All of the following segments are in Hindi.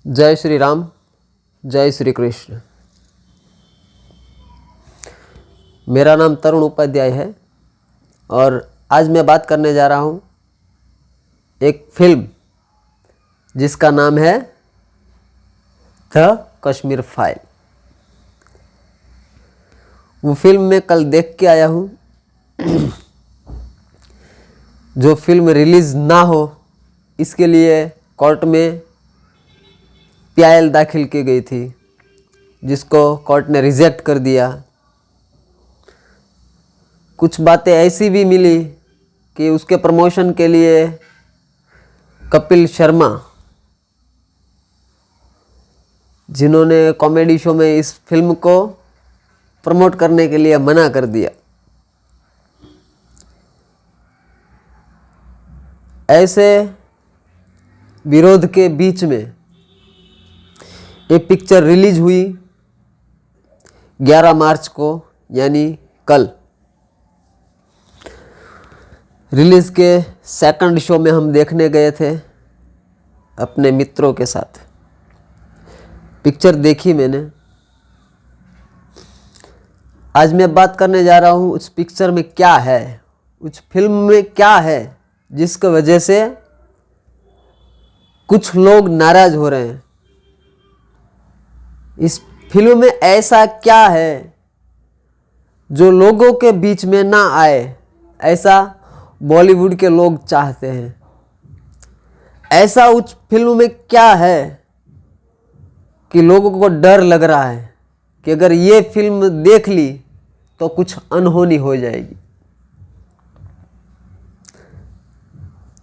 जय श्री राम, जय श्री कृष्ण। मेरा नाम तरुण उपाध्याय है और आज मैं बात करने जा रहा हूँ एक फिल्म जिसका नाम है द कश्मीर फाइल। वो फिल्म मैं कल देख के आया हूँ। जो फिल्म रिलीज़ ना हो इसके लिए कोर्ट में पीआईएल दाखिल की गई थी, जिसको कोर्ट ने रिजेक्ट कर दिया। कुछ बातें ऐसी भी मिली कि उसके प्रमोशन के लिए कपिल शर्मा, जिन्होंने कॉमेडी शो में इस फिल्म को प्रमोट करने के लिए मना कर दिया। ऐसे विरोध के बीच में ये पिक्चर रिलीज हुई 11 मार्च को, यानी कल। रिलीज़ के सेकंड शो में हम देखने गए थे अपने मित्रों के साथ। पिक्चर देखी मैंने। आज मैं बात करने जा रहा हूँ उस पिक्चर में क्या है, उस फिल्म में क्या है जिसकी वजह से कुछ लोग नाराज हो रहे हैं। इस फिल्म में ऐसा क्या है जो लोगों के बीच में ना आए, ऐसा बॉलीवुड के लोग चाहते हैं। ऐसा उस फिल्म में क्या है कि लोगों को डर लग रहा है कि अगर ये फिल्म देख ली तो कुछ अनहोनी हो जाएगी।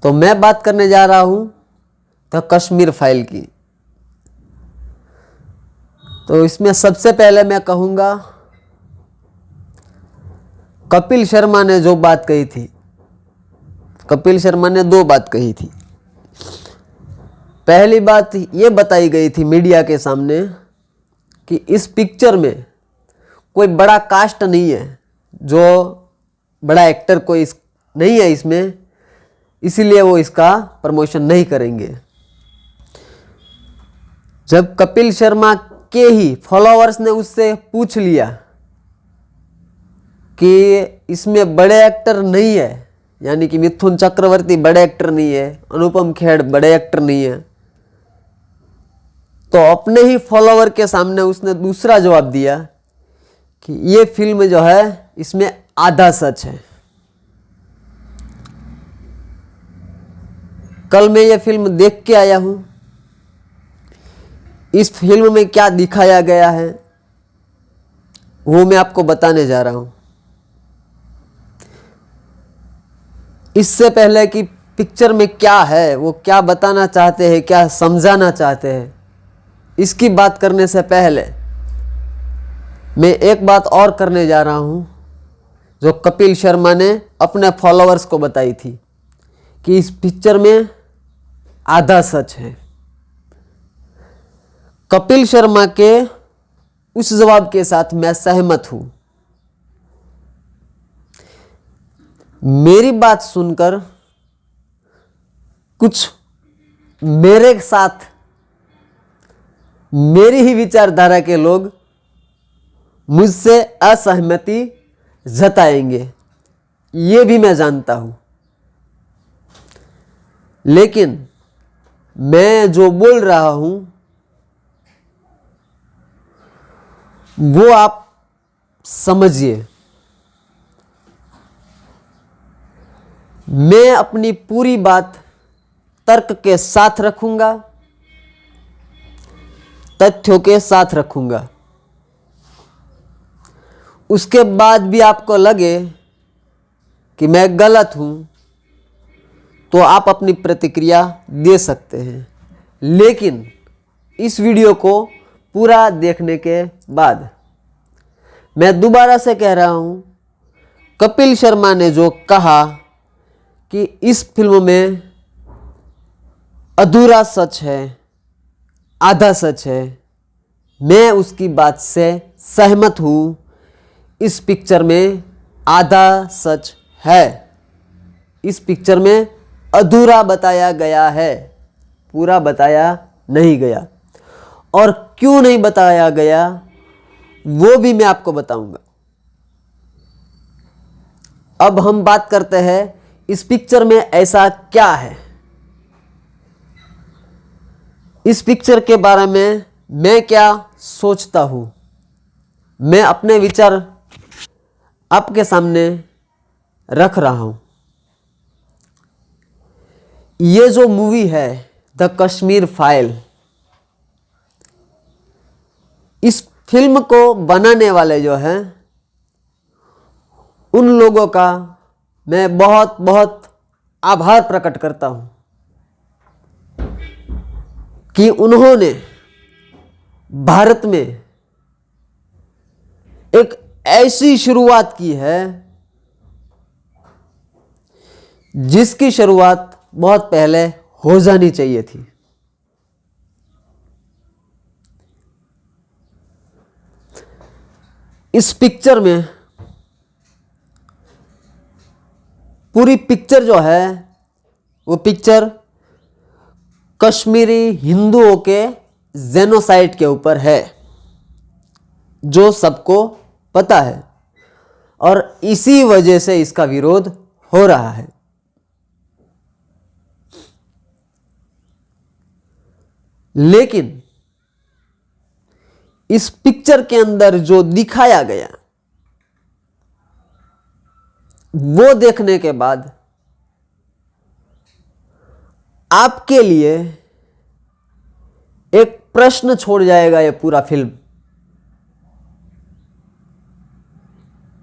तो मैं बात करने जा रहा हूं द कश्मीर फाइल की। तो इसमें सबसे पहले मैं कहूंगा, कपिल शर्मा ने जो बात कही थी, कपिल शर्मा ने 2 बात कही थी। पहली बात ये बताई गई थी मीडिया के सामने कि इस पिक्चर में कोई बड़ा कास्ट नहीं है, जो बड़ा एक्टर कोई नहीं है इसमें, इसीलिए वो इसका प्रमोशन नहीं करेंगे। जब कपिल शर्मा के ही फॉलोअर्स ने उससे पूछ लिया कि इसमें बड़े एक्टर नहीं है, यानी कि मिथुन चक्रवर्ती बड़े एक्टर नहीं है, अनुपम खेर बड़े एक्टर नहीं है, तो अपने ही फॉलोअर के सामने उसने दूसरा जवाब दिया कि ये फिल्म जो है इसमें आधा सच है। कल मैं ये फिल्म देख के आया हूं। इस फिल्म में क्या दिखाया गया है वो मैं आपको बताने जा रहा हूं। इससे पहले कि पिक्चर में क्या है, वो क्या बताना चाहते हैं, क्या समझाना चाहते हैं, इसकी बात करने से पहले मैं एक बात और करने जा रहा हूं जो कपिल शर्मा ने अपने फॉलोअर्स को बताई थी कि इस पिक्चर में आधा सच है। कपिल शर्मा के उस जवाब के साथ मैं सहमत हूं। मेरी बात सुनकर कुछ मेरे साथ मेरी ही विचारधारा के लोग मुझसे असहमति जताएंगे, ये भी मैं जानता हूं। लेकिन मैं जो बोल रहा हूं वो आप समझिए। मैं अपनी पूरी बात तर्क के साथ रखूंगा, तथ्यों के साथ रखूंगा। उसके बाद भी आपको लगे कि मैं गलत हूं तो आप अपनी प्रतिक्रिया दे सकते हैं। लेकिन इस वीडियो को पूरा देखने के बाद मैं दोबारा से कह रहा हूं, कपिल शर्मा ने जो कहा कि इस फिल्म में अधूरा सच है, आधा सच है, मैं उसकी बात से सहमत हूं। इस पिक्चर में आधा सच है, इस पिक्चर में अधूरा बताया गया है, पूरा बताया नहीं गया। और क्यों नहीं बताया गया वो भी मैं आपको बताऊंगा। अब हम बात करते हैं इस पिक्चर में ऐसा क्या है। इस पिक्चर के बारे में मैं क्या सोचता हूं, मैं अपने विचार आपके सामने रख रहा हूं। ये जो मूवी है द कश्मीर फाइल, इस फिल्म को बनाने वाले जो हैं उन लोगों का मैं बहुत बहुत आभार प्रकट करता हूं कि उन्होंने भारत में एक ऐसी शुरुआत की है जिसकी शुरुआत बहुत पहले हो जानी चाहिए थी। इस पिक्चर में पूरी पिक्चर जो है वो पिक्चर कश्मीरी हिंदुओं के जेनोसाइड के ऊपर है, जो सबको पता है और इसी वजह से इसका विरोध हो रहा है। लेकिन इस पिक्चर के अंदर जो दिखाया गया वो देखने के बाद आपके लिए एक प्रश्न छोड़ जाएगा ये पूरा फिल्म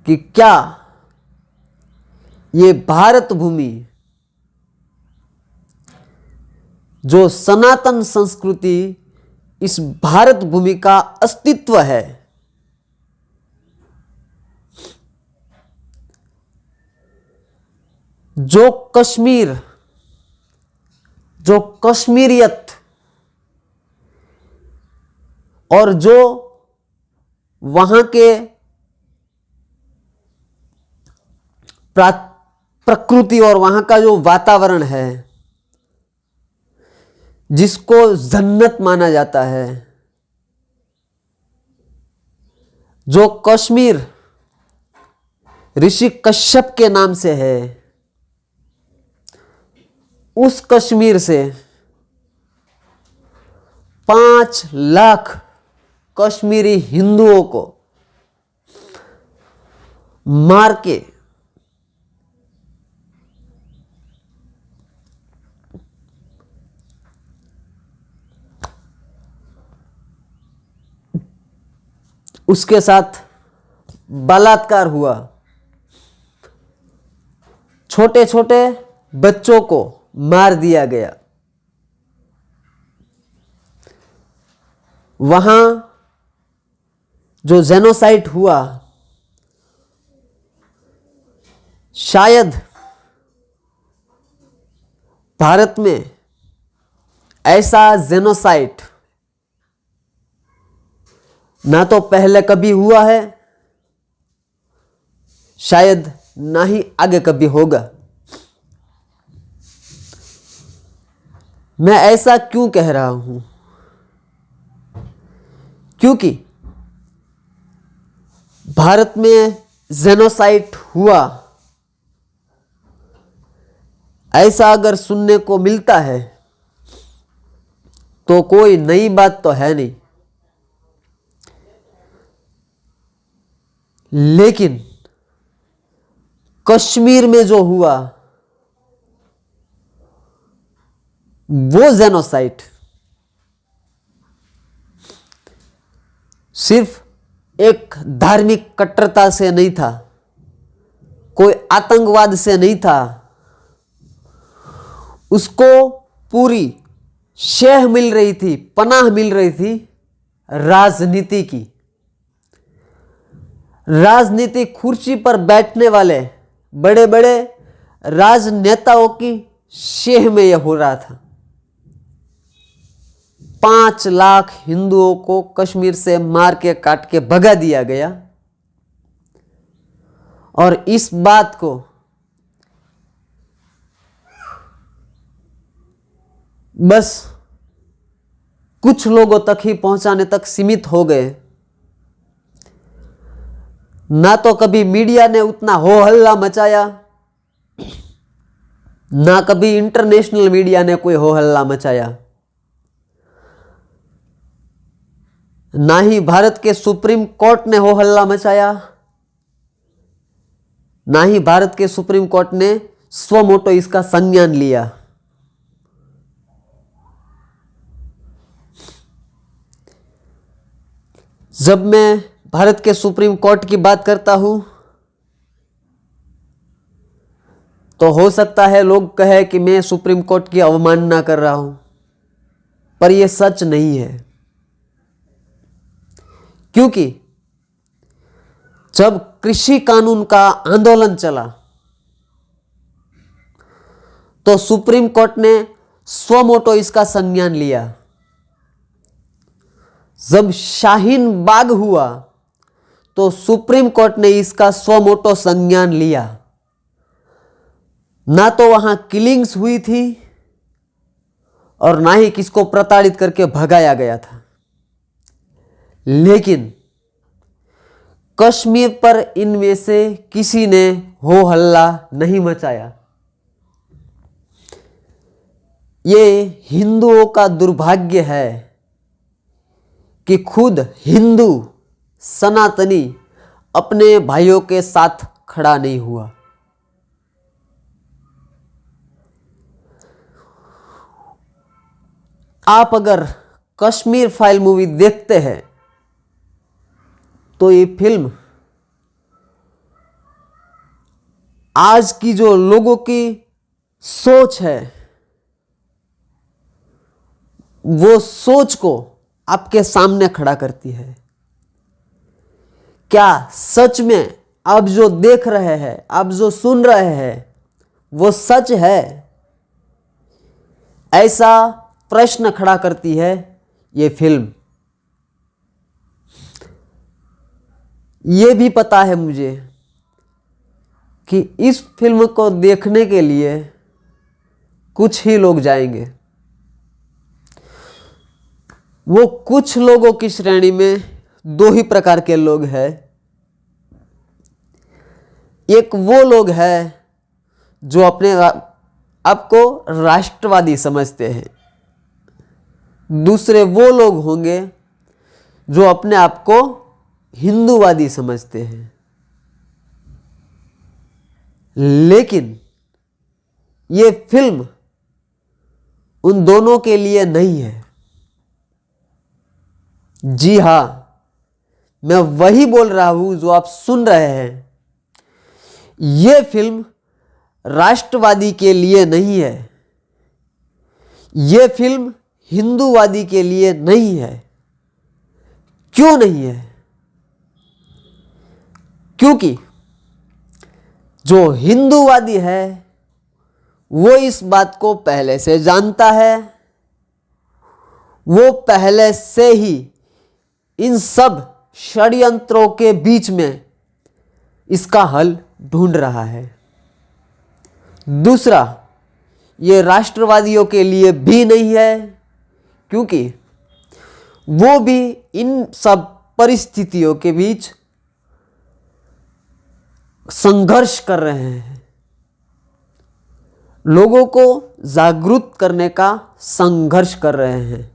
कि क्या ये भारत भूमि, जो सनातन संस्कृति, इस भारत भूमि का अस्तित्व है, जो कश्मीर, जो कश्मीरियत और जो वहां के प्रकृति और वहां का जो वातावरण है जिसको जन्नत माना जाता है, जो कश्मीर ऋषि कश्यप के नाम से है, उस कश्मीर से 5 लाख कश्मीरी हिंदुओं को मार के उसके साथ बलात्कार हुआ, छोटे छोटे बच्चों को मार दिया गया, वहां जो जेनोसाइड हुआ, शायद भारत में ऐसा जेनोसाइड ना तो पहले कभी हुआ है, शायद ना ही आगे कभी होगा। मैं ऐसा क्यों कह रहा हूं? क्योंकि भारत में जेनोसाइड हुआ ऐसा अगर सुनने को मिलता है तो कोई नई बात तो है नहीं। लेकिन कश्मीर में जो हुआ वो जेनोसाइड सिर्फ एक धार्मिक कट्टरता से नहीं था, कोई आतंकवाद से नहीं था, उसको पूरी शह मिल रही थी, पनाह मिल रही थी राजनीति की। राजनीतिक कुर्सी पर बैठने वाले बड़े बड़े राजनेताओं की शह में यह हो रहा था। 5 लाख हिंदुओं को कश्मीर से मार के काट के भगा दिया गया और इस बात को बस कुछ लोगों तक ही पहुंचाने तक सीमित हो गए। ना तो कभी मीडिया ने उतना हो हल्ला मचाया, ना कभी इंटरनेशनल मीडिया ने कोई हो हल्ला मचाया, ना ही भारत के सुप्रीम कोर्ट ने हो हल्ला मचाया, ना ही भारत के सुप्रीम कोर्ट ने स्वमोटो इसका संज्ञान लिया। जब मैं भारत के सुप्रीम कोर्ट की बात करता हूं तो हो सकता है लोग कहे कि मैं सुप्रीम कोर्ट की अवमानना कर रहा हूं, पर यह सच नहीं है। क्योंकि जब कृषि कानून का आंदोलन चला तो सुप्रीम कोर्ट ने स्वमोटो इसका संज्ञान लिया। जब शाहीन बाग हुआ तो सुप्रीम कोर्ट ने इसका स्वमोटो संज्ञान लिया। ना तो वहां किलिंग्स हुई थी और ना ही किसको प्रताड़ित करके भगाया गया था, लेकिन कश्मीर पर इनमें से किसी ने हो हल्ला नहीं मचाया। ये हिंदुओं का दुर्भाग्य है कि खुद हिंदू सनातनी अपने भाइयों के साथ खड़ा नहीं हुआ। आप अगर कश्मीर फाइल मूवी देखते हैं तो ये फिल्म आज की जो लोगों की सोच है वो सोच को आपके सामने खड़ा करती है। क्या सच में आप जो देख रहे हैं, आप जो सुन रहे हैं, वो सच है? ऐसा प्रश्न खड़ा करती है ये फिल्म। ये भी पता है मुझे कि इस फिल्म को देखने के लिए कुछ ही लोग जाएंगे। वो कुछ लोगों की श्रेणी में दो ही प्रकार के लोग हैं। एक वो लोग हैं जो अपने आप को राष्ट्रवादी समझते हैं, दूसरे वो लोग होंगे जो अपने आप को हिंदूवादी समझते हैं। लेकिन ये फिल्म उन दोनों के लिए नहीं है। जी हां, मैं वही बोल रहा हूं जो आप सुन रहे हैं। यह फिल्म राष्ट्रवादी के लिए नहीं है। यह फिल्म हिंदूवादी के लिए नहीं है। क्यों नहीं है? क्योंकि जो हिंदूवादी है वो इस बात को पहले से जानता है। वो पहले से ही इन सब षड्यंत्रों के बीच में इसका हल ढूंढ रहा है। दूसरा, ये राष्ट्रवादियों के लिए भी नहीं है, क्योंकि वो भी इन सब परिस्थितियों के बीच संघर्ष कर रहे हैं। लोगों को जागरूक करने का संघर्ष कर रहे हैं।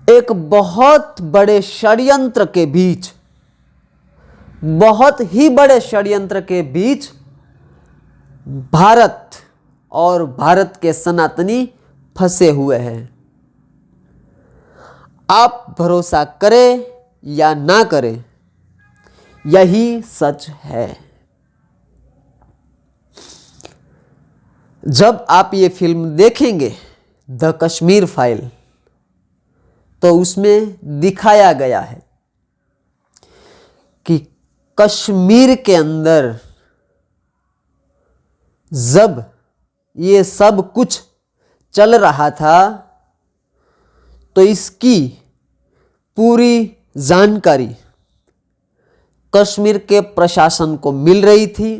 एक बहुत बड़े षड्यंत्र के बीच, बहुत ही बड़े षड्यंत्र के बीच भारत और भारत के सनातनी फंसे हुए हैं। आप भरोसा करें या ना करें, यही सच है। जब आप ये फिल्म देखेंगे द कश्मीर फाइल, तो उसमें दिखाया गया है कि कश्मीर के अंदर जब ये सब कुछ चल रहा था तो इसकी पूरी जानकारी कश्मीर के प्रशासन को मिल रही थी।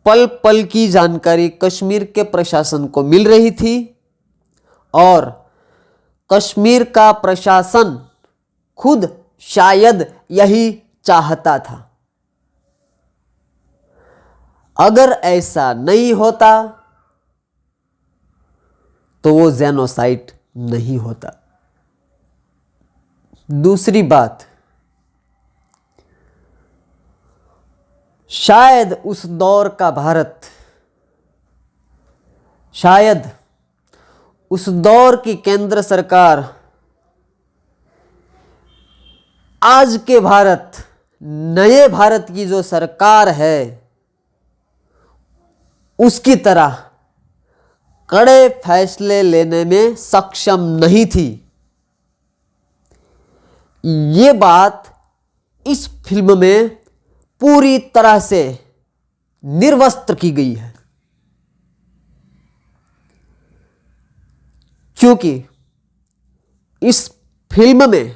पल पल की जानकारी कश्मीर के प्रशासन को मिल रही थी और कश्मीर का प्रशासन खुद शायद यही चाहता था। अगर ऐसा नहीं होता तो वो जेनोसाइड नहीं होता। दूसरी बात, शायद उस दौर का भारत, शायद उस दौर की केंद्र सरकार आज के भारत, नए भारत की जो सरकार है उसकी तरह कड़े फैसले लेने में सक्षम नहीं थी। ये बात इस फिल्म में पूरी तरह से निर्वस्त्र की गई है, क्योंकि इस फिल्म में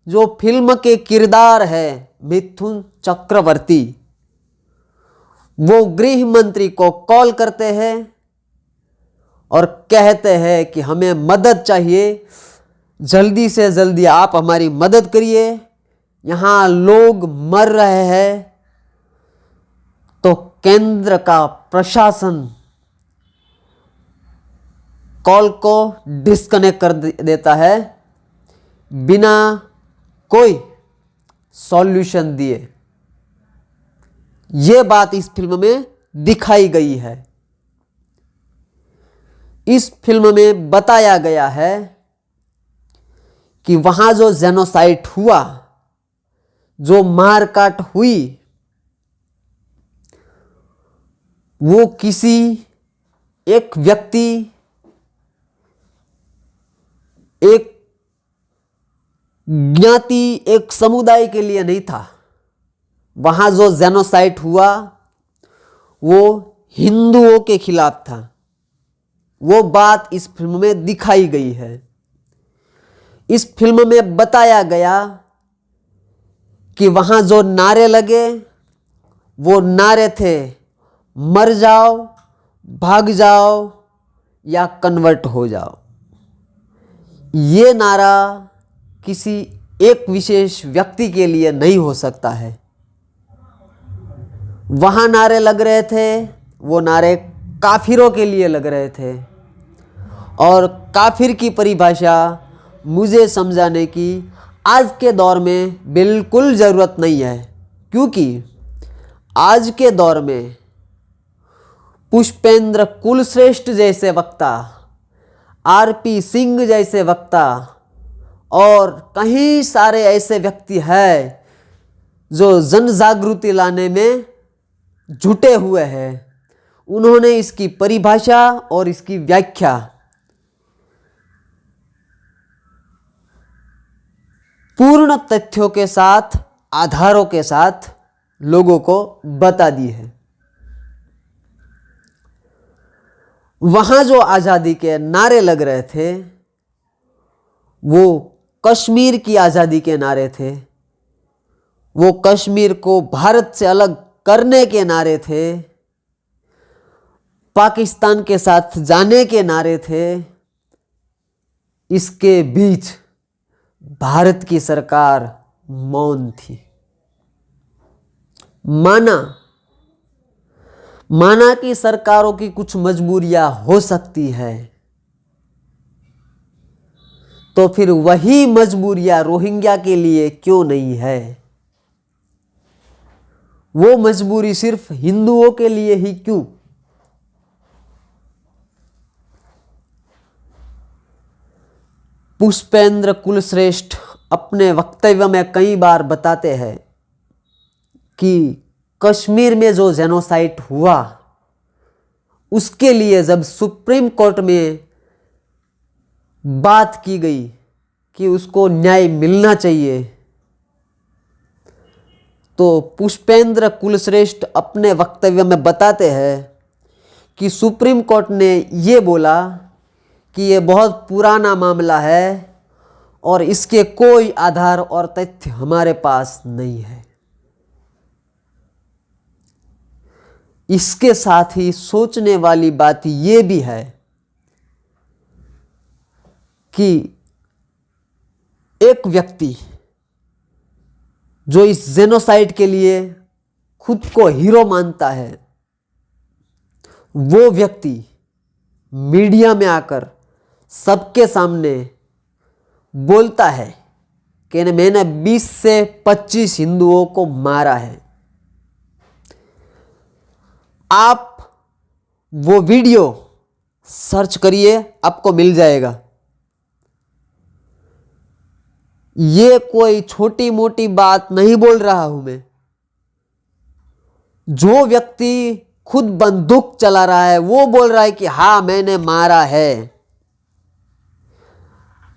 जो फिल्म के किरदार है मिथुन चक्रवर्ती, वो गृह मंत्री को कॉल करते हैं और कहते हैं कि हमें मदद चाहिए, जल्दी से जल्दी आप हमारी मदद करिए, यहाँ लोग मर रहे हैं। तो केंद्र का प्रशासन कॉल को डिस्कनेक्ट कर देता है बिना कोई सॉल्यूशन दिए। यह बात इस फिल्म में दिखाई गई है। इस फिल्म में बताया गया है कि वहां जो जेनोसाइड हुआ, जो मारकाट हुई, वो किसी एक व्यक्ति, एक ज्ञाति, एक समुदाय के लिए नहीं था। वहां जो जेनोसाइड हुआ वो हिंदुओं के खिलाफ था। वो बात इस फिल्म में दिखाई गई है। इस फिल्म में बताया गया कि वहां जो नारे लगे वो नारे थे मर जाओ, भाग जाओ या कन्वर्ट हो जाओ। ये नारा किसी एक विशेष व्यक्ति के लिए नहीं हो सकता है। वहां नारे लग रहे थे, वो नारे काफिरों के लिए लग रहे थे। और काफिर की परिभाषा मुझे समझाने की आज के दौर में बिल्कुल ज़रूरत नहीं है, क्योंकि आज के दौर में पुष्पेंद्र कुलश्रेष्ठ जैसे वक्ता, आरपी सिंह जैसे वक्ता और कई सारे ऐसे व्यक्ति हैं जो जन जागृति लाने में जुटे हुए हैं। उन्होंने इसकी परिभाषा और इसकी व्याख्या पूर्ण तथ्यों के साथ, आधारों के साथ लोगों को बता दी है। वहां जो आज़ादी के नारे लग रहे थे वो कश्मीर की आज़ादी के नारे थे, वो कश्मीर को भारत से अलग करने के नारे थे, पाकिस्तान के साथ जाने के नारे थे। इसके बीच भारत की सरकार मौन थी। माना कि सरकारों की कुछ मजबूरियां हो सकती है, तो फिर वही मजबूरियां रोहिंग्या के लिए क्यों नहीं है? वो मजबूरी सिर्फ हिंदुओं के लिए ही क्यों? पुष्पेंद्र कुलश्रेष्ठ अपने वक्तव्य में कई बार बताते हैं कि कश्मीर में जो जेनोसाइड हुआ उसके लिए जब सुप्रीम कोर्ट में बात की गई कि उसको न्याय मिलना चाहिए, तो पुष्पेंद्र कुलश्रेष्ठ अपने वक्तव्य में बताते हैं कि सुप्रीम कोर्ट ने ये बोला कि ये बहुत पुराना मामला है और इसके कोई आधार और तथ्य हमारे पास नहीं है। इसके साथ ही सोचने वाली बात ये भी है कि एक व्यक्ति जो इस जेनोसाइड के लिए खुद को हीरो मानता है, वो व्यक्ति मीडिया में आकर सबके सामने बोलता है कि मैंने 20 से 25 हिंदुओं को मारा है। आप वो वीडियो सर्च करिए, आपको मिल जाएगा। ये कोई छोटी मोटी बात नहीं बोल रहा हूं मैं। जो व्यक्ति खुद बंदूक चला रहा है वो बोल रहा है कि हाँ मैंने मारा है,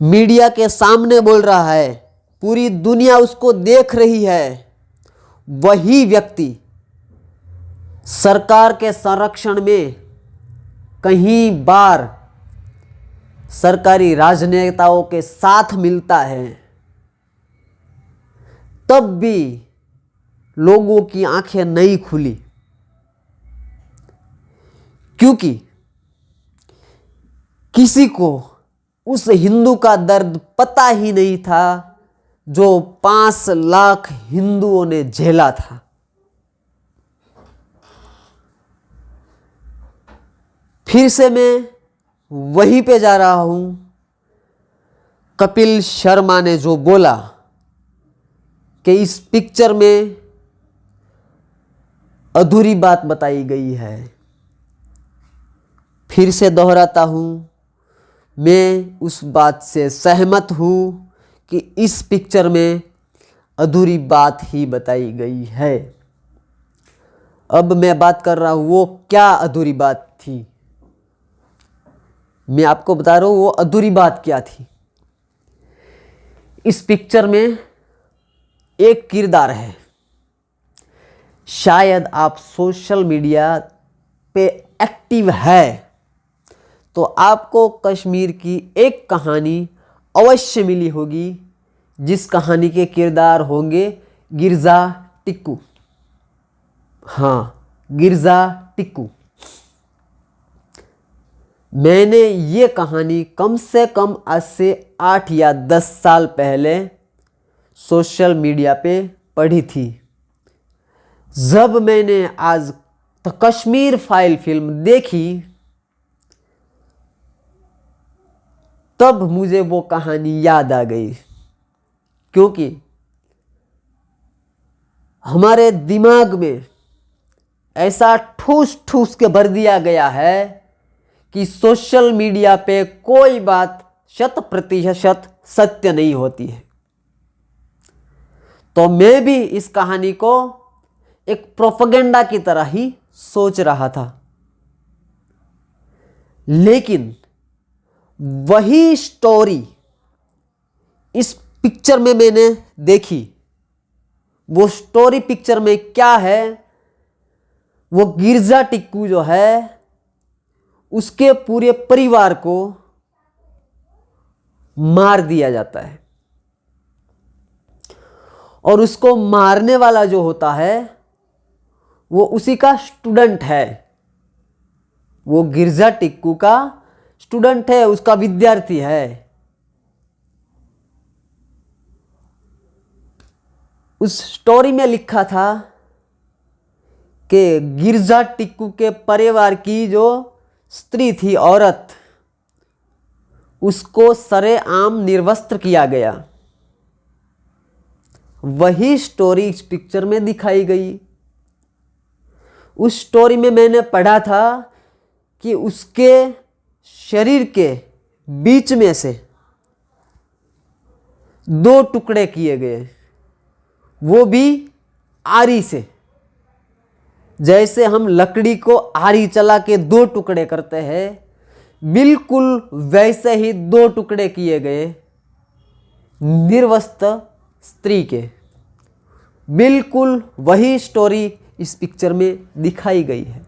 मीडिया के सामने बोल रहा है, पूरी दुनिया उसको देख रही है। वही व्यक्ति सरकार के संरक्षण में कहीं बार सरकारी राजनेताओं के साथ मिलता है, तब भी लोगों की आंखें नहीं खुली, क्योंकि किसी को उस हिंदू का दर्द पता ही नहीं था जो 5 लाख हिंदुओं ने झेला था। फिर से मैं वहीं पे जा रहा हूं। कपिल शर्मा ने जो बोला कि इस पिक्चर में अधूरी बात बताई गई है, फिर से दोहराता हूं, मैं उस बात से सहमत हूं कि इस पिक्चर में अधूरी बात ही बताई गई है। अब मैं बात कर रहा हूं वो क्या अधूरी बात थी। मैं आपको बता रहा हूं वो अधूरी बात क्या थी। इस पिक्चर में एक किरदार है, शायद आप सोशल मीडिया पे एक्टिव है तो आपको कश्मीर की एक कहानी अवश्य मिली होगी, जिस कहानी के किरदार होंगे गिरजा टिक्कू। हाँ, गिरजा टिक्कू। मैंने ये कहानी कम से कम आज से 8 या 10 साल पहले सोशल मीडिया पे पढ़ी थी। जब मैंने आज द कश्मीर फाइल फिल्म देखी, तब मुझे वो कहानी याद आ गई, क्योंकि हमारे दिमाग में ऐसा ठूस ठूस के भर दिया गया है कि सोशल मीडिया पे कोई बात 100% सत्य नहीं होती है। तो मैं भी इस कहानी को एक प्रोपेगेंडा की तरह ही सोच रहा था, लेकिन वही स्टोरी इस पिक्चर में मैंने देखी। वो स्टोरी पिक्चर में क्या है, वो गिरजा टिक्कू जो है उसके पूरे परिवार को मार दिया जाता है, और उसको मारने वाला जो होता है वो उसी का स्टूडेंट है। वो गिरजा टिक्कू का स्टूडेंट है, उसका विद्यार्थी है। उस स्टोरी में लिखा था कि गिरजा टिक्कू के परिवार की जो स्त्री थी, औरत, उसको सरेआम निर्वस्त्र किया गया। वही स्टोरी इस पिक्चर में दिखाई गई। उस स्टोरी में मैंने पढ़ा था कि उसके शरीर के बीच में से 2 टुकड़े किए गए, वो भी आरी से। जैसे हम लकड़ी को आरी चला के 2 टुकड़े करते हैं, बिल्कुल वैसे ही 2 टुकड़े किए गए निर्वस्त्र स्त्री के। बिल्कुल वही स्टोरी इस पिक्चर में दिखाई गई है।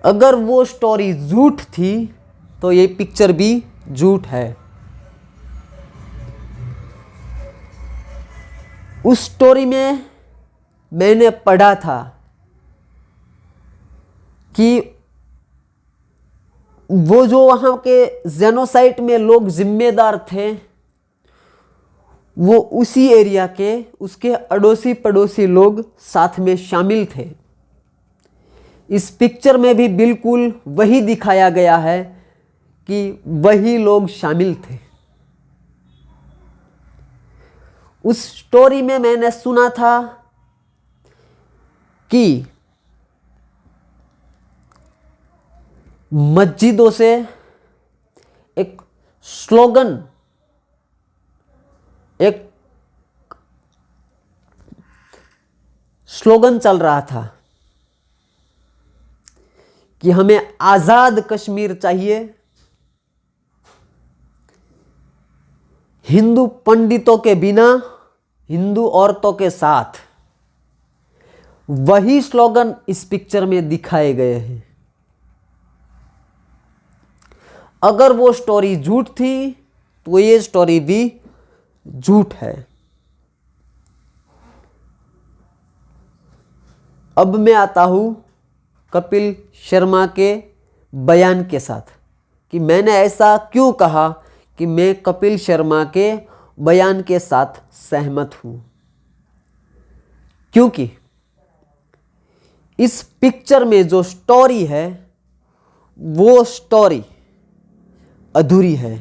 अगर वो स्टोरी झूठ थी तो ये पिक्चर भी झूठ है। उस स्टोरी में मैंने पढ़ा था कि वो जो वहाँ के जेनोसाइड में लोग जिम्मेदार थे वो उसी एरिया के उसके अड़ोसी पड़ोसी लोग साथ में शामिल थे। इस पिक्चर में भी बिल्कुल वही दिखाया गया है कि वही लोग शामिल थे। उस स्टोरी में मैंने सुना था कि मस्जिदों से एक स्लोगन चल रहा था कि हमें आजाद कश्मीर चाहिए, हिंदू पंडितों के बिना, हिंदू औरतों के साथ। वही स्लोगन इस पिक्चर में दिखाए गए हैं। अगर वो स्टोरी झूठ थी तो ये स्टोरी भी झूठ है। अब मैं आता हूं कपिल शर्मा के बयान के साथ कि मैंने ऐसा क्यों कहा कि मैं कपिल शर्मा के बयान के साथ सहमत हूं। क्योंकि इस पिक्चर में जो स्टोरी है वो स्टोरी अधूरी है।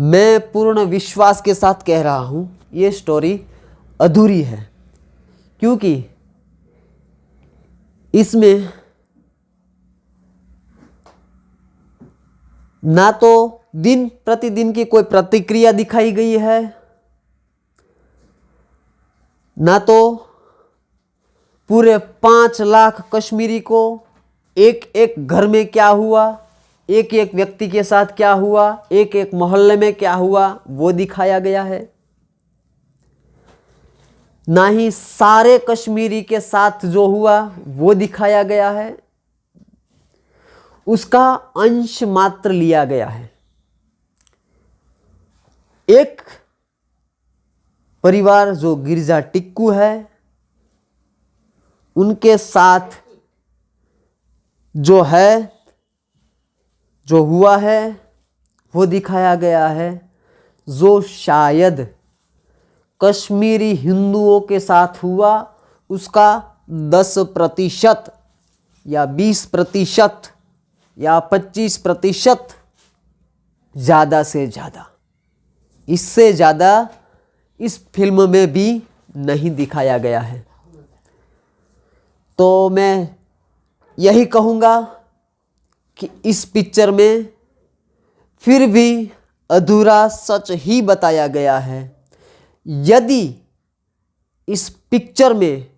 मैं पूर्ण विश्वास के साथ कह रहा हूं ये स्टोरी अधूरी है, क्योंकि इसमें ना तो दिन प्रतिदिन की कोई प्रतिक्रिया दिखाई गई है, ना तो पूरे 5 लाख कश्मीरी को एक एक घर में क्या हुआ, एक एक व्यक्ति के साथ क्या हुआ, एक एक मोहल्ले में क्या हुआ वो दिखाया गया है। ना ही सारे कश्मीरी के साथ जो हुआ वो दिखाया गया है, उसका अंश मात्र लिया गया है। एक परिवार जो गिरजा टिक्कू है उनके साथ जो है, जो हुआ है वो दिखाया गया है। जो शायद कश्मीरी हिंदुओं के साथ हुआ उसका 10% या 20% या 25% ज़्यादा से ज़्यादा, इससे ज़्यादा इस फिल्म में भी नहीं दिखाया गया है। तो मैं यही कहूँगा कि इस पिक्चर में फिर भी अधूरा सच ही बताया गया है। यदि इस पिक्चर में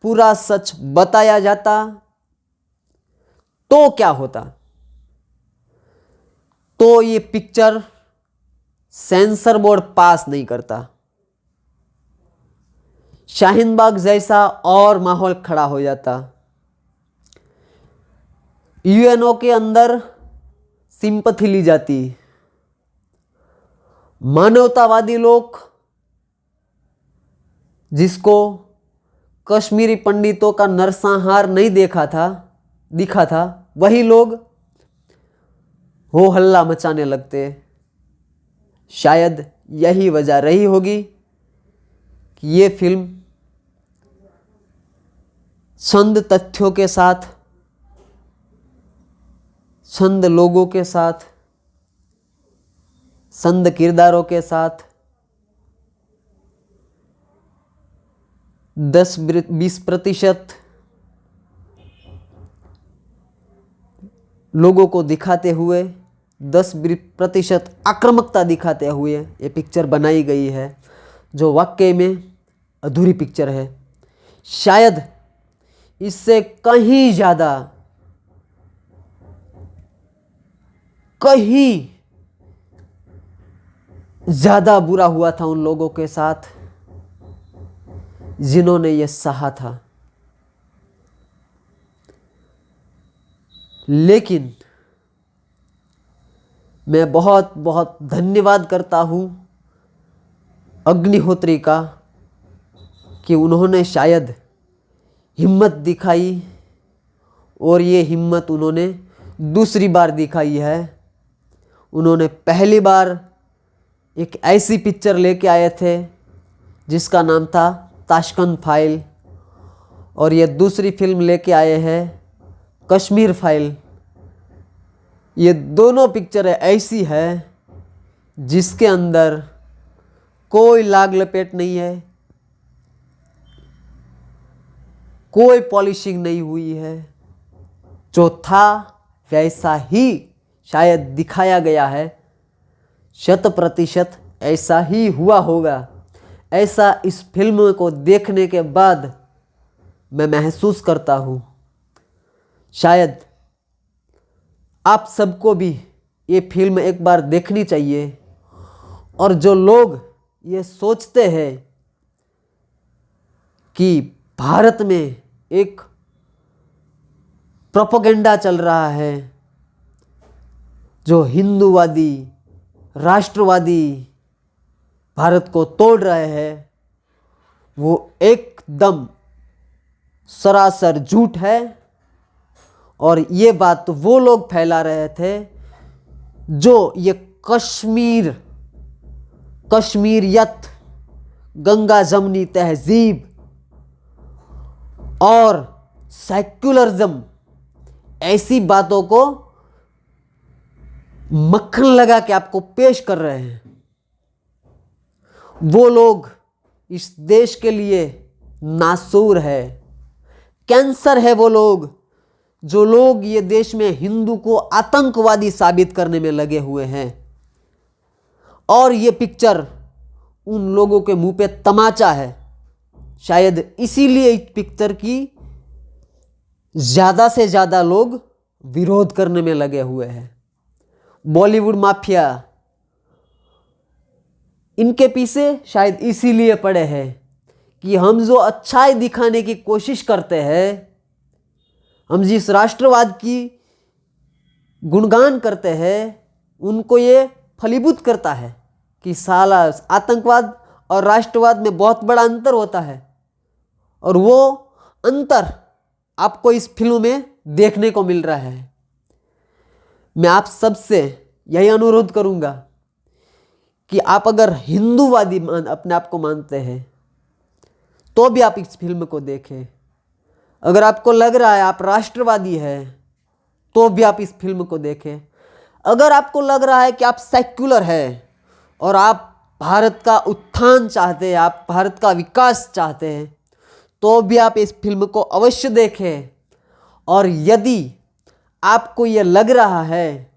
पूरा सच बताया जाता तो क्या होता? तो ये पिक्चर सेंसर बोर्ड पास नहीं करता, शाहीन बाग जैसा और माहौल खड़ा हो जाता, यूएनओ के अंदर सिंपैथी ली जाती, मानवतावादी लोग जिसको कश्मीरी पंडितों का नरसंहार नहीं दिखा था वही लोग हो हल्ला मचाने लगते। शायद यही वजह रही होगी कि ये फिल्म चंद तथ्यों के साथ, चंद लोगों के साथ, चंद किरदारों के साथ 10-20% लोगों को दिखाते हुए, 10% आक्रामकता दिखाते हुए ये पिक्चर बनाई गई है, जो वाकई में अधूरी पिक्चर है। शायद इससे कहीं ज़्यादा बुरा हुआ था उन लोगों के साथ जिन्होंने ये सहा था। लेकिन मैं बहुत बहुत धन्यवाद करता हूँ अग्निहोत्री का कि उन्होंने शायद हिम्मत दिखाई, और ये हिम्मत उन्होंने दूसरी बार दिखाई है। उन्होंने पहली बार एक ऐसी पिक्चर लेके आए थे जिसका नाम था ताशकंद फाइल, और ये दूसरी फिल्म लेके आए हैं कश्मीर फाइल। ये दोनों पिक्चरें ऐसी है जिसके अंदर कोई लाग लपेट नहीं है, कोई पॉलिशिंग नहीं हुई है। जो था वैसा ही शायद दिखाया गया है, 100% ऐसा ही हुआ होगा। ऐसा इस फिल्म को देखने के बाद मैं महसूस करता हूँ। शायद आप सबको भी ये फिल्म एक बार देखनी चाहिए। और जो लोग ये सोचते हैं कि भारत में एक प्रोपेगेंडा चल रहा है, जो हिंदूवादी राष्ट्रवादी भारत को तोड़ रहे हैं, वो एकदम सरासर झूठ है। और ये बात वो लोग फैला रहे थे जो ये कश्मीरियत, गंगा जमनी तहजीब और सेक्युलरिज्म, ऐसी बातों को मक्खन लगा के आपको पेश कर रहे हैं। वो लोग इस देश के लिए नासूर है, कैंसर है। वो लोग जो लोग ये देश में हिंदू को आतंकवादी साबित करने में लगे हुए हैं। और ये पिक्चर उन लोगों के मुंह पे तमाचा है। शायद इसीलिए इस पिक्चर की ज़्यादा से ज़्यादा लोग विरोध करने में लगे हुए हैं। बॉलीवुड माफिया इनके पीछे शायद इसीलिए पड़े हैं कि हम जो अच्छाई दिखाने की कोशिश करते हैं, हम जिस राष्ट्रवाद की गुणगान करते हैं, उनको ये फलीभूत करता है कि साला आतंकवाद और राष्ट्रवाद में बहुत बड़ा अंतर होता है। और वो अंतर आपको इस फिल्म में देखने को मिल रहा है। मैं आप सबसे यही अनुरोध करूंगा कि आप अगर हिंदूवादी अपने आप को मानते हैं तो भी आप इस फिल्म को देखें। अगर आपको लग रहा है आप राष्ट्रवादी हैं तो भी आप इस फिल्म को देखें। अगर आपको लग रहा है कि आप सेक्युलर हैं और आप भारत का उत्थान चाहते हैं, आप भारत का विकास चाहते हैं, तो भी आप इस फिल्म को अवश्य देखें। और यदि आपको ये लग रहा है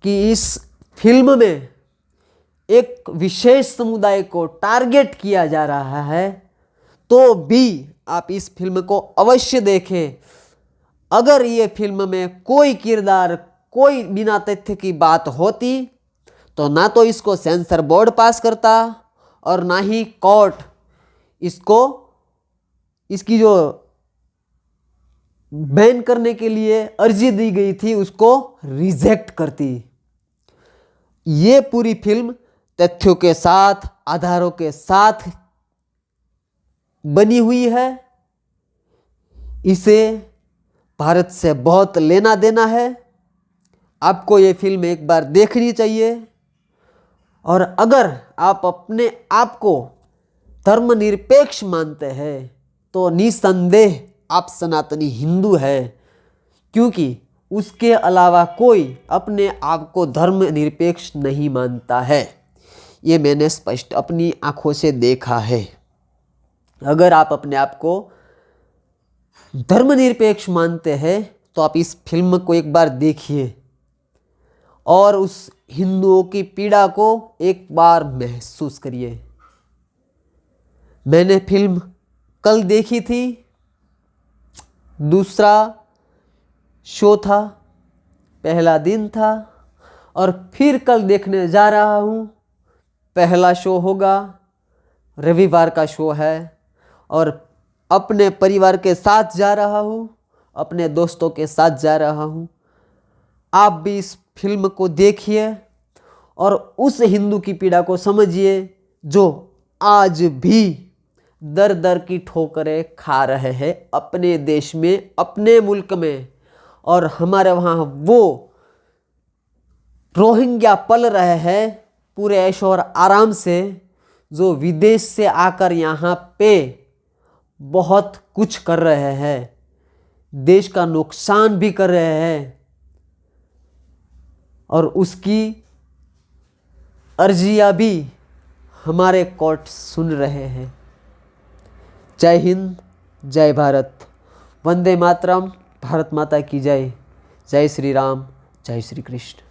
कि इस फिल्म में एक विशेष समुदाय को टारगेट किया जा रहा है, तो भी आप इस फिल्म को अवश्य देखें। अगर ये फिल्म में कोई किरदार, कोई बिना तथ्य की बात होती तो ना तो इसको सेंसर बोर्ड पास करता और ना ही कोर्ट इसकी जो बैन करने के लिए अर्जी दी गई थी उसको रिजेक्ट करती। ये पूरी फिल्म तथ्यों के साथ, आधारों के साथ बनी हुई है। इसे भारत से बहुत लेना देना है। आपको ये फिल्म एक बार देखनी चाहिए। और अगर आप अपने आप को धर्मनिरपेक्ष मानते हैं तो निसंदेह आप सनातनी हिंदू हैं, क्योंकि उसके अलावा कोई अपने आप को धर्मनिरपेक्ष नहीं मानता है। ये मैंने स्पष्ट अपनी आंखों से देखा है। अगर आप अपने आप को धर्मनिरपेक्ष मानते हैं तो आप इस फिल्म को एक बार देखिए और उस हिंदुओं की पीड़ा को एक बार महसूस करिए। मैंने फिल्म कल देखी थी, दूसरा शो था, पहला दिन था, और फिर कल देखने जा रहा हूँ। पहला शो होगा, रविवार का शो है, और अपने परिवार के साथ जा रहा हूँ, अपने दोस्तों के साथ जा रहा हूँ। आप भी इस फिल्म को देखिए और उस हिंदू की पीड़ा को समझिए जो आज भी दर दर की ठोकरें खा रहे हैं अपने देश में, अपने मुल्क में, और हमारे वहाँ वो रोहिंग्या पल रहे हैं पूरे ऐशो और आराम से, जो विदेश से आकर यहाँ पे बहुत कुछ कर रहे हैं, देश का नुकसान भी कर रहे हैं, और उसकी अर्जियां भी हमारे कोर्ट सुन रहे हैं। जय हिंद, जय भारत, वंदे मातरम, भारत माता की जय, जय श्री राम, जय श्री कृष्ण।